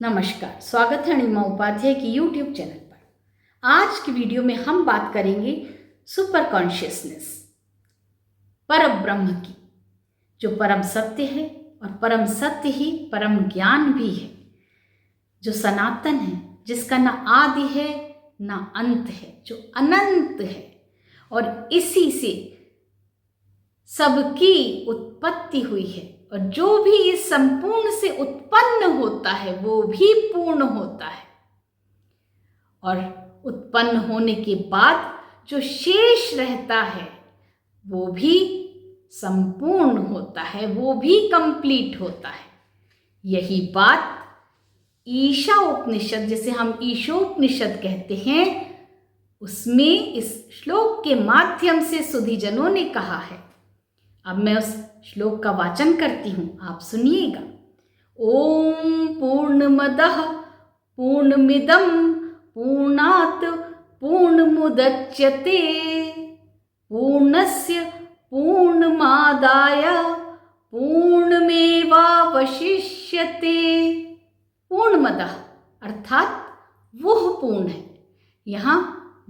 नमस्कार, स्वागत है अणिमा उपाध्याय की यूट्यूब चैनल पर। आज की वीडियो में हम बात करेंगे सुपर कॉन्शियसनेस, परम ब्रह्म की, जो परम सत्य है और परम सत्य ही परम ज्ञान भी है, जो सनातन है, जिसका ना आदि है ना अंत है, जो अनंत है और इसी से सबकी उत्पत्ति हुई है। और जो भी इस संपूर्ण से उत्पन्न होता है वो भी पूर्ण होता है, और उत्पन्न होने के बाद जो शेष रहता है वो भी संपूर्ण होता है, वो भी कंप्लीट होता है। यही बात ईशा उपनिषद, जिसे हम ईशोपनिषद कहते हैं, उसमें इस श्लोक के माध्यम से सुधीजनों ने कहा है। अब मैं उस श्लोक का वाचन करती हूँ, आप सुनिएगा। ओम पूर्णमदः पूर्णमिदं पूर्णात् पूर्णमुदच्यते पूर्णस्य पूर्णमादाय पूर्णमेवावशिष्यते। पूर्णमदः अर्थात वह पूर्ण है। यहाँ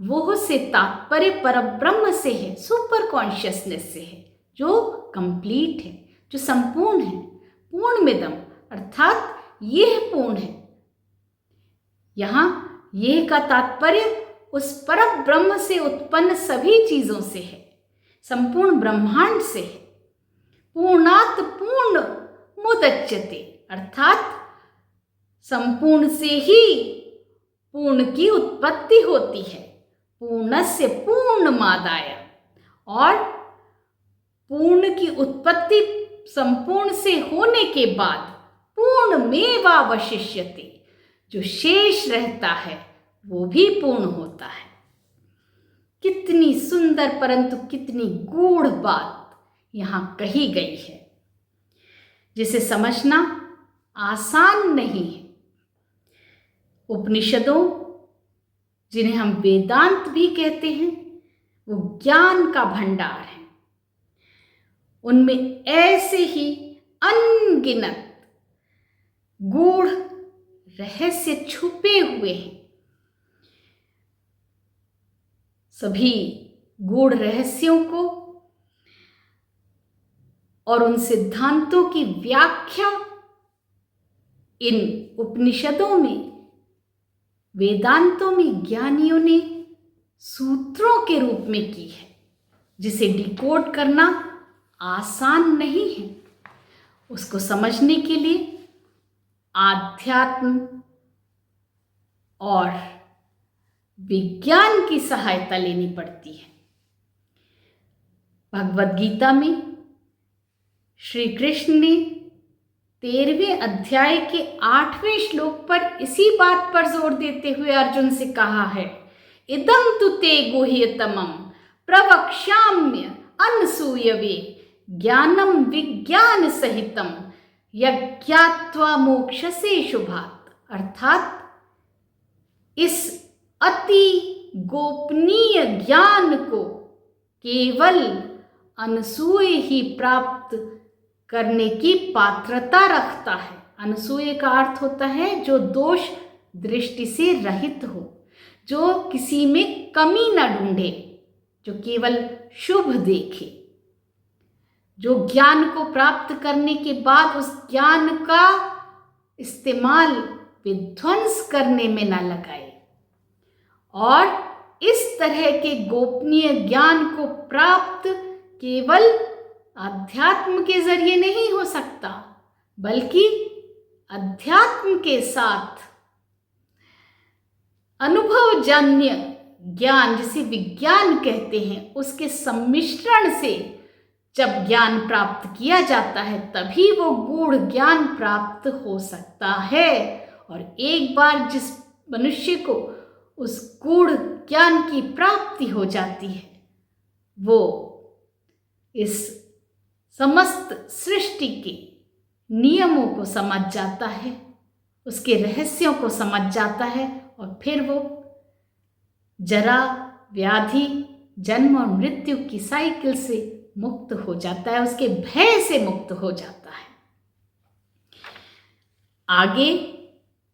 वह से तात्पर्य परब्रह्म से है, सुपर कॉन्शियसनेस से है, जो कंप्लीट है, जो संपूर्ण है। पूर्णमिदं अर्थात यह पूर्ण है। यहाँ यह का तात्पर्य उस परम ब्रह्म से उत्पन्न सभी चीजों से है, संपूर्ण ब्रह्मांड से है। पूर्णात् पूर्ण मुदच्यते अर्थात संपूर्ण से ही पूर्ण की उत्पत्ति होती है। पूर्णस्य पूर्णमादाय, और पूर्ण की उत्पत्ति संपूर्ण से होने के बाद पूर्णमेवावशिष्यते, जो शेष रहता है वो भी पूर्ण होता है। कितनी सुंदर परंतु कितनी गूढ़ बात यहाँ कही गई है, जिसे समझना आसान नहीं है। उपनिषदों, जिन्हें हम वेदांत भी कहते हैं, वो ज्ञान का भंडार है। उनमें ऐसे ही अनगिनत गूढ़ रहस्य छुपे हुए हैं। सभी गूढ़ रहस्यों को और उन सिद्धांतों की व्याख्या इन उपनिषदों में, वेदांतों में ज्ञानियों ने सूत्रों के रूप में की है, जिसे डिकोड करना आसान नहीं है। उसको समझने के लिए आध्यात्म और विज्ञान की सहायता लेनी पड़ती है। भगवद गीता में श्री कृष्ण ने 13वें अध्याय के 8वें श्लोक पर इसी बात पर जोर देते हुए अर्जुन से कहा है, इदं तु ते गुह्यतमं प्रवक्ष्याम्य अनसूयवे ज्ञानम विज्ञान सहितम यज्ञात्वा मोक्षसे शुभात्। अर्थात इस अति गोपनीय ज्ञान को केवल अनसूय ही प्राप्त करने की पात्रता रखता है। अनसूय का अर्थ होता है जो दोष दृष्टि से रहित हो, जो किसी में कमी न ढूंढे, जो केवल शुभ देखे, जो ज्ञान को प्राप्त करने के बाद उस ज्ञान का इस्तेमाल विध्वंस करने में न लगाए। और इस तरह के गोपनीय ज्ञान को प्राप्त केवल अध्यात्म के जरिए नहीं हो सकता, बल्कि अध्यात्म के साथ अनुभवजन्य ज्ञान, जिसे विज्ञान कहते हैं, उसके सम्मिश्रण से जब ज्ञान प्राप्त किया जाता है, तभी वो गूढ़ ज्ञान प्राप्त हो सकता है। और एक बार जिस मनुष्य को उस गूढ़ ज्ञान की प्राप्ति हो जाती है, वो इस समस्त सृष्टि के नियमों को समझ जाता है, उसके रहस्यों को समझ जाता है, और फिर वो जरा, व्याधि, जन्म और मृत्यु की साइकिल से मुक्त हो जाता है, उसके भय से मुक्त हो जाता है। आगे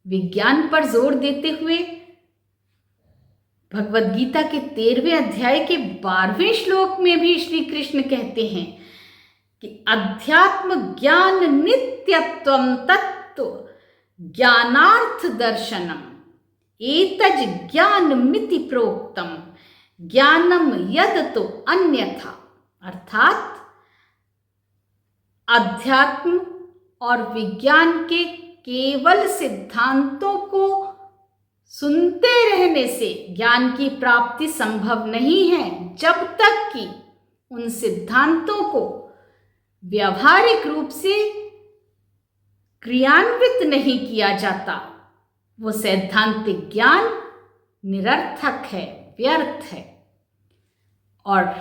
विज्ञान पर जोर देते हुए भगवद गीता के 13वें अध्याय के 12वें श्लोक में भी श्री कृष्ण कहते हैं कि अध्यात्म ज्ञान नित्यत्वम तत्व ज्ञानार्थ दर्शनम एतज ज्ञानमिति प्रोक्तम ज्ञानम यद तो अन्यथा। अर्थात अध्यात्म और विज्ञान के केवल सिद्धांतों को सुनते रहने से ज्ञान की प्राप्ति संभव नहीं है, जब तक कि उन सिद्धांतों को व्यावहारिक रूप से क्रियान्वित नहीं किया जाता। वो सैद्धांतिक ज्ञान निरर्थक है, व्यर्थ है। और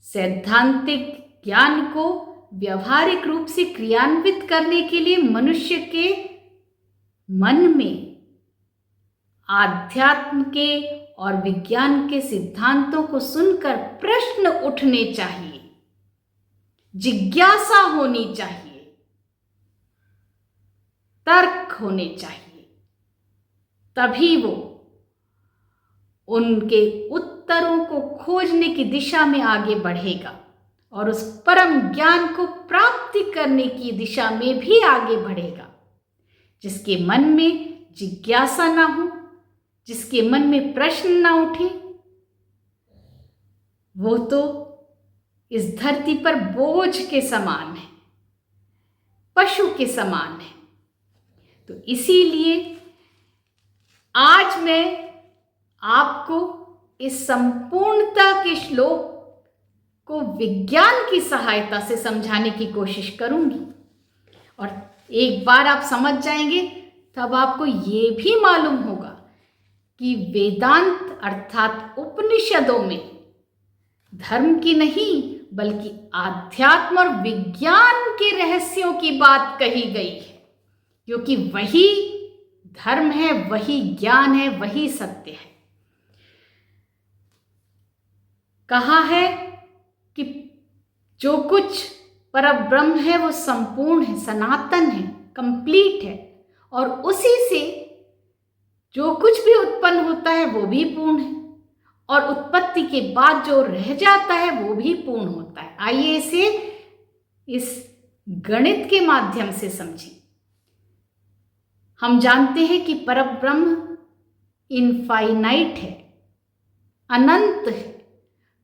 सैद्धांतिक ज्ञान को व्यावहारिक रूप से क्रियान्वित करने के लिए मनुष्य के मन में आध्यात्म के और विज्ञान के सिद्धांतों को सुनकर प्रश्न उठने चाहिए, जिज्ञासा होनी चाहिए, तर्क होने चाहिए। तभी वो उनके उत्तरों को खोजने की दिशा में आगे बढ़ेगा और उस परम ज्ञान को प्राप्ति करने की दिशा में भी आगे बढ़ेगा। जिसके मन में जिज्ञासा ना हो, जिसके मन में प्रश्न ना उठे, वो तो इस धरती पर बोझ के समान है, पशु के समान है। तो इसीलिए आज मैं आपको इस संपूर्णता के श्लोक को विज्ञान की सहायता से समझाने की कोशिश करूंगी। और एक बार आप समझ जाएंगे तब आपको ये भी मालूम होगा कि वेदांत अर्थात उपनिषदों में धर्म की नहीं बल्कि आध्यात्म और विज्ञान के रहस्यों की बात कही गई है, क्योंकि वही धर्म है, वही ज्ञान है, वही सत्य है। कहा है कि जो कुछ परब्रह्म है वो संपूर्ण है, सनातन है, कंप्लीट है, और उसी से जो कुछ भी उत्पन्न होता है वो भी पूर्ण है, और उत्पत्ति के बाद जो रह जाता है वो भी पूर्ण होता है। आइए इसे इस गणित के माध्यम से समझें। हम जानते हैं कि परब्रह्म इनफाइनाइट है, अनंत है।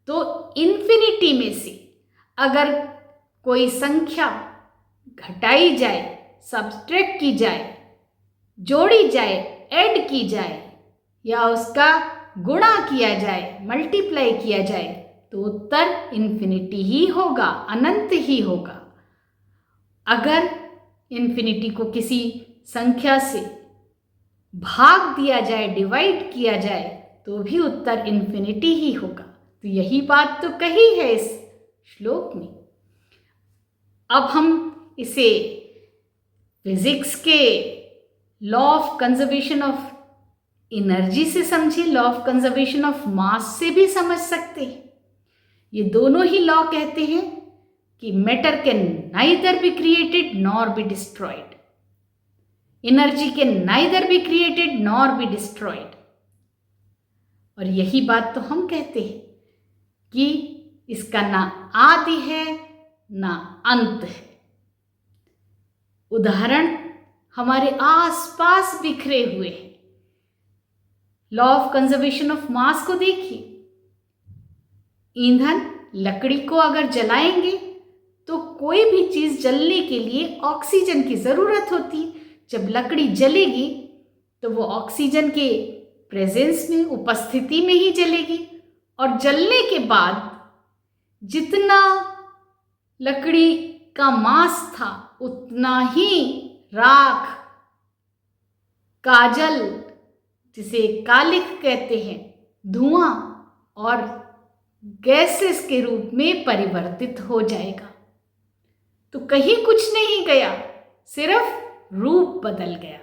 तो इन्फिनिटी में से अगर कोई संख्या घटाई जाए, सब्सट्रैक्ट की जाए, जोड़ी जाए, ऐड की जाए या उसका गुणा किया जाए, मल्टीप्लाई किया जाए, तो उत्तर इन्फिनिटी ही होगा, अनंत ही होगा। अगर इन्फिनिटी को किसी संख्या से भाग दिया जाए, डिवाइड किया जाए, तो भी उत्तर इन्फिनिटी ही होगा। तो यही बात तो कही है इस श्लोक में। अब हम इसे फिजिक्स के law of conservation of energy से समझे, law of conservation of mass से भी समझ सकते हैं। ये दोनों ही लॉ कहते हैं कि matter can neither be created nor be destroyed, energy can neither be created nor be destroyed. और यही बात तो हम कहते हैं कि इसका ना आदि है ना अंत है। उदाहरण हमारे आसपास बिखरे हुए हैं। Law of conservation of mass को देखिए। ईंधन, लकड़ी को अगर जलाएंगे तो कोई भी चीज जलने के लिए ऑक्सीजन की जरूरत होती। जब लकड़ी जलेगी तो वो ऑक्सीजन के प्रेजेंस में, उपस्थिति में ही जलेगी, और जलने के बाद जितना लकड़ी का मास था उतना ही राख, काजल जिसे कालिख कहते हैं, धुआं और गैसेस के रूप में परिवर्तित हो जाएगा। तो कहीं कुछ नहीं गया, सिर्फ रूप बदल गया।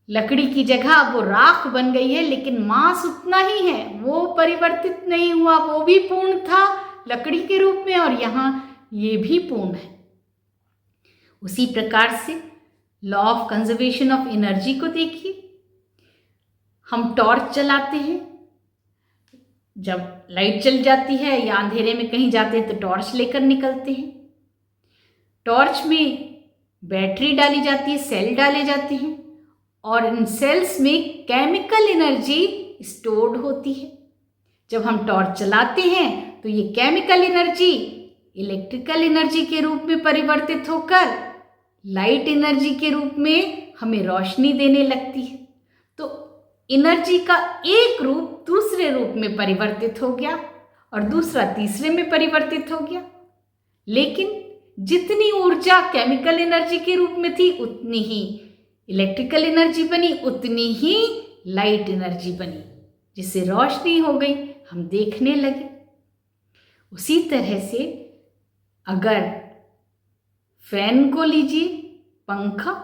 लकड़ी की जगह वो राख बन गई है, लेकिन मास उतना ही है, वो परिवर्तित नहीं हुआ। वो भी पूर्ण था लकड़ी के रूप में और यहाँ ये भी पूर्ण है। उसी प्रकार से law of conservation of energy को देखिए। हम टॉर्च जलाते हैं, जब लाइट चल जाती है या अंधेरे में कहीं जाते हैं तो टॉर्च लेकर निकलते हैं। टॉर्च में बैटरी डाली जाती है, सेल डाले जाते हैं और इन सेल्स में केमिकल एनर्जी स्टोर्ड होती है। जब हम टॉर्च चलाते हैं तो ये केमिकल एनर्जी इलेक्ट्रिकल एनर्जी के रूप में परिवर्तित होकर लाइट एनर्जी के रूप में हमें रोशनी देने लगती है। तो एनर्जी का एक रूप दूसरे रूप में परिवर्तित हो गया और दूसरा तीसरे में परिवर्तित हो गया। लेकिन जितनी ऊर्जा केमिकल एनर्जी के रूप में थी उतनी ही इलेक्ट्रिकल एनर्जी बनी, उतनी ही लाइट एनर्जी बनी, जिससे रोशनी हो गई, हम देखने लगे। उसी तरह से अगर फैन को लीजिए, पंखा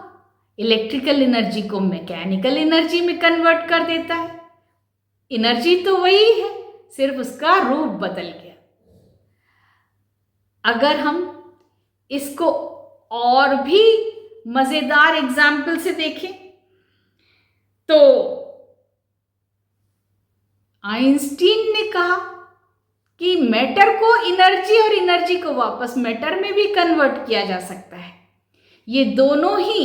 इलेक्ट्रिकल एनर्जी को मैकेनिकल एनर्जी में कन्वर्ट कर देता है। एनर्जी तो वही है, सिर्फ उसका रूप बदल गया। अगर हम इसको और भी मजेदार एग्जाम्पल से देखें तो आइंस्टीन ने कहा कि मैटर को एनर्जी और एनर्जी को वापस मैटर में भी कन्वर्ट किया जा सकता है। ये दोनों ही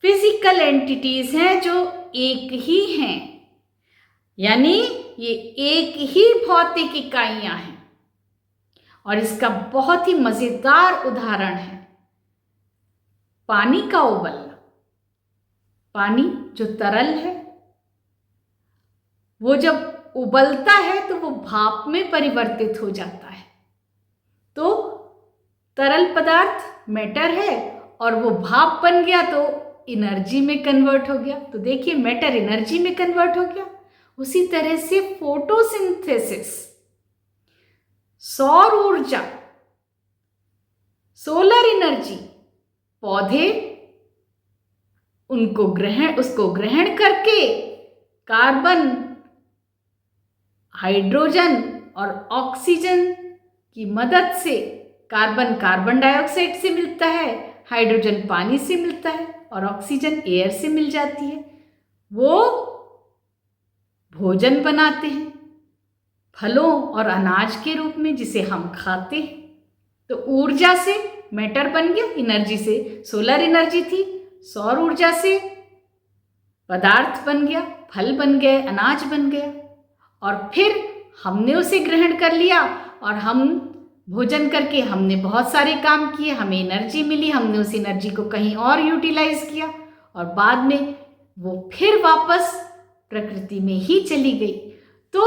फिजिकल एंटिटीज हैं जो एक ही हैं, यानी ये एक ही भौतिक इकाइयां हैं। और इसका बहुत ही मजेदार उदाहरण है पानी का उबलना। पानी जो तरल है वो जब उबलता है तो वो भाप में परिवर्तित हो जाता है। तो तरल पदार्थ मैटर है और वो भाप बन गया तो एनर्जी में कन्वर्ट हो गया। तो देखिए मैटर एनर्जी में कन्वर्ट हो गया। उसी तरह से फोटोसिंथेसिस, सौर ऊर्जा, सोलर एनर्जी, पौधे उसको ग्रहण करके कार्बन, हाइड्रोजन और ऑक्सीजन की मदद से, कार्बन कार्बन डाइऑक्साइड से मिलता है, हाइड्रोजन पानी से मिलता है और ऑक्सीजन एयर से मिल जाती है। वो भोजन बनाते हैं फलों और अनाज के रूप में, जिसे हम खाते हैं। तो ऊर्जा से मैटर बन गया, एनर्जी से सोलर एनर्जी थी, सौर ऊर्जा से पदार्थ बन गया, फल बन गए, अनाज बन गया और फिर हमने उसे ग्रहण कर लिया और हम भोजन करके हमने बहुत सारे काम किए, हमें एनर्जी मिली, हमने उस एनर्जी को कहीं और यूटिलाइज किया और बाद में वो फिर वापस प्रकृति में ही चली गई। तो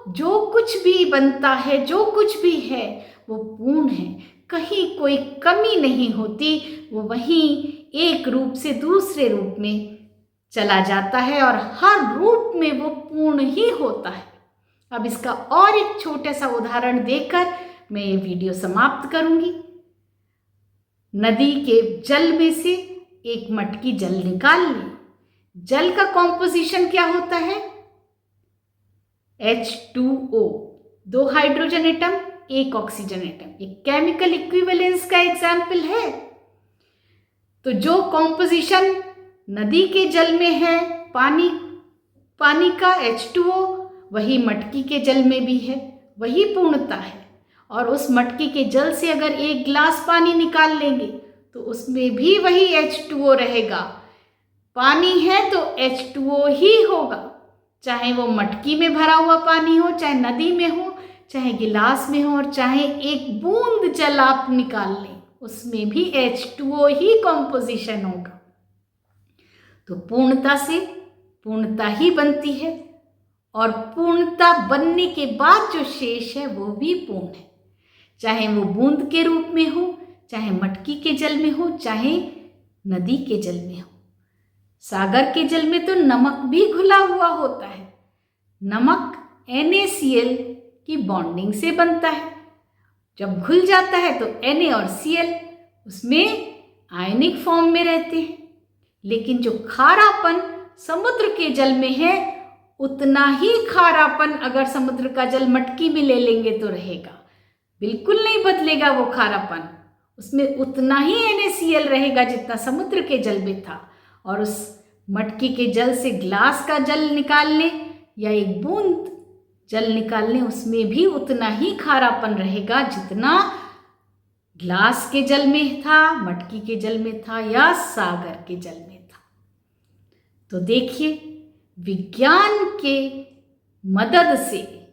जो कुछ भी बनता है, जो कुछ भी है वो पूर्ण है, कहीं कोई कमी नहीं होती। वो वहीं एक रूप से दूसरे रूप में चला जाता है और हर रूप में वो पूर्ण ही होता है। अब इसका और एक छोटा सा उदाहरण देकर मैं ये वीडियो समाप्त करूंगी। नदी के जल में से एक मटकी जल निकाल लें। जल का कॉम्पोजिशन क्या होता है? H2O, 2 hydrogen atom, 1 oxygen atom. एक केमिकल इक्विवेलेंस का एग्जाम्पल है। तो जो कॉम्पोजिशन नदी के जल में है पानी का H2O, वही मटकी के जल में भी है, वही पूर्णता है। और उस मटकी के जल से अगर 1 गिलास पानी निकाल लेंगे तो उसमें भी वही H2O रहेगा। पानी है तो H2O ही होगा, चाहे वो मटकी में भरा हुआ पानी हो, चाहे नदी में हो, चाहे गिलास में हो और चाहे एक बूंद जल आप निकाल लें, उसमें भी H2O ही कॉम्पोजिशन होगा। तो पूर्णता से पूर्णता ही बनती है और पूर्णता बनने के बाद जो शेष है वो भी पूर्ण है, चाहे वो बूंद के रूप में हो, चाहे मटकी के जल में हो, चाहे नदी के जल में हो। सागर के जल में तो नमक भी घुला हुआ होता है। नमक NaCl की बॉन्डिंग से बनता है। जब घुल जाता है तो Na और Cl उसमें आयनिक फॉर्म में रहते हैं। लेकिन जो खारापन समुद्र के जल में है, उतना ही खारापन अगर समुद्र का जल मटकी में ले लेंगे तो रहेगा, बिल्कुल नहीं बदलेगा वो खारापन। उसमें उतना ही NaCl रहेगा जितना समुद्र के जल में था, और उस मटकी के जल से ग्लास का जल निकालने या एक बूंद जल निकालने, उसमें भी उतना ही खारापन रहेगा जितना ग्लास के जल में था, मटकी के जल में था या सागर के जल में था। तो देखिए, विज्ञान के मदद से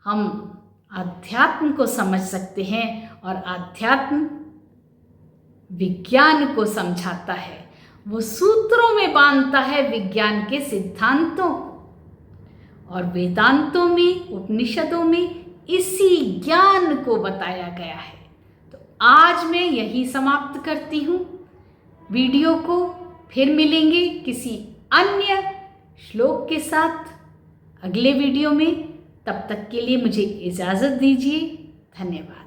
हम आध्यात्म को समझ सकते हैं, और आध्यात्म विज्ञान को समझाता है, वो सूत्रों में बांधता है विज्ञान के सिद्धांतों को, और वेदांतों में, उपनिषदों में इसी ज्ञान को बताया गया है। तो आज मैं यही समाप्त करती हूँ वीडियो को। फिर मिलेंगे किसी अन्य श्लोक के साथ अगले वीडियो में। तब तक के लिए मुझे इजाज़त दीजिए। धन्यवाद।